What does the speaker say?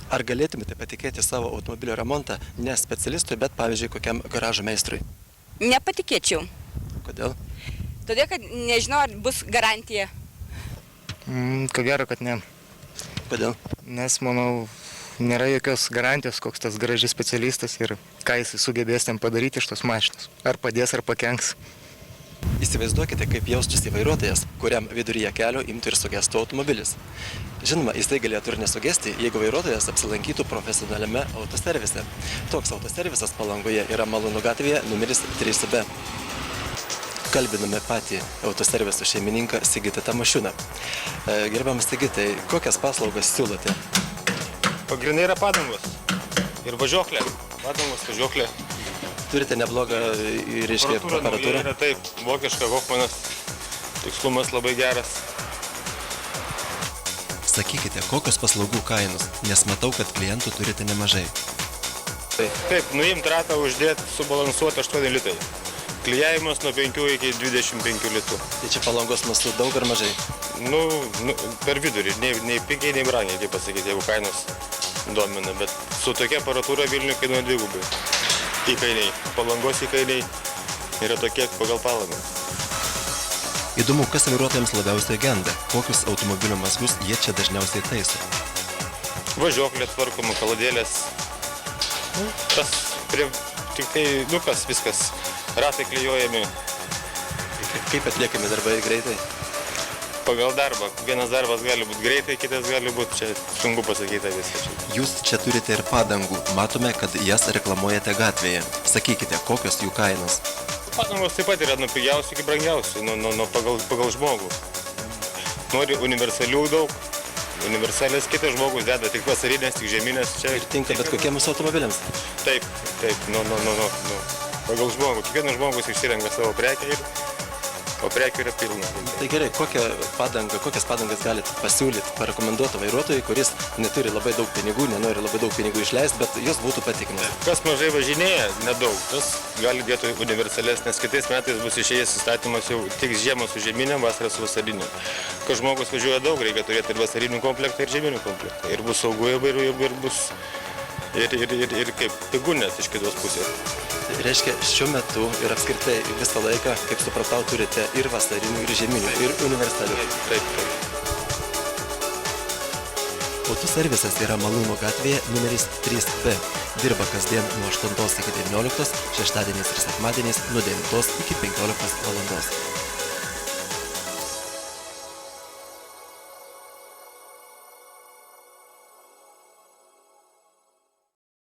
Ar galėtumėte patikėti savo automobilio remontą ne specialistui, bet pavyzdžiui kokiam garažo meistrui? Nepatikėčiau. Kodėl? Todėl, kad nežinau, ar bus garantija. Ko gero, kad ne. Kodėl? Nes, manau, nėra jokios garantijos, koks tas garažis specialistas ir ką jis sugebės ten padaryti iš tos mašinos. Ar padės, ar pakenks. Įsivaizduokite, kaip jaustųsi vairuotojas, kuriam viduryje kelio imtų ir sugestų automobilis. Žinoma, jis tai galėtų ir nesugesti, jeigu vairuotojas apsilankytų profesionaliame autoservise. Toks autoservisas Palangoje yra Malūnų gatvėje numeris 3B. Kalbiname patį autoserviso šeimininką Sigitą Tamošiūną. Gerbiamas Sigitai, kokias paslaugas siūlote? Pagrindai yra padangos ir važiuoklė. Padangos, važiuoklė. Turite neblogą, reiškia, aparatūrą? Yra taip, vokiška Hochmanas, tikslumas labai geras. Sakykite, kokios paslaugų kainos, nes matau, kad klientų turite nemažai. Taip, nuimt ratą, uždėti, subalansuoti 8 litai. Klijavimas nuo 5 iki 25 litų. Tai čia Palangos mastu daug ar mažai? Per vidurį, nei pigiai, nei brangiai, kaip pasakyti, jeigu kainos domina, bet su tokia aparatūra Vilniuje kainuoja dvigubai. Įkainiai, Palangos įkainiai yra tokie pagal Palangą. Įdomu, kas vairuotojams labiausiai genda, kokius automobilio mazgus jie čia dažniausiai taiso. Važiuoklė tvarkoma, kaladėlės, tas tik tai, viskas, ratai klijuojami. Kaip atliekami darbai greitai? Pagal darbą. Vienas darbas gali būti greitai, kitas gali būti, čia sunku pasakyti viską. Jūs čia turite ir padangų. Matome, kad jas reklamuojate gatvėje. Sakykite, kokios jų kainos? Padangos taip pat yra nuo pigiausių iki brangiausių, pagal žmogų. Nori universalių daug, universalės kitas žmogus deda tik vasarinės, tik žieminės. Ir tinka bet kokiems automobiliams? Taip, pagal žmogų. Kiekvienas žmogus išsirenka savo prekę, o prekių yra pilna. Tai gerai, kokias padangas galite pasiūlyti, parekomenduoti vairuotojui, kuris neturi labai daug pinigų, nenori labai daug pinigų išleisti, bet jos būtų patikimas? Kas mažai važinėja, nedaug, tas gali dėti universalės, nes kitais metais bus išėjęs įstatymas jau tik žiemą su žieminėm, vasarą su vasariniu. Kai žmogus važiuoja daug, reikia turėti ir vasarinių komplektą, ir žieminių komplektą. Ir bus saugu ir bus ir kaip pigu net iš kitos pusės. Tai reiškia, šiuo metu ir apskritai visą laiką, kaip supratau, turite ir vasarinių, ir žieminių, ir universalių. Taip. Autoservisas yra Malūnų gatvėje numeris 3B. Dirba kasdien nuo 8 iki 19, šeštadieniais ir sekmadieniais nuo 9 iki 15 valandos.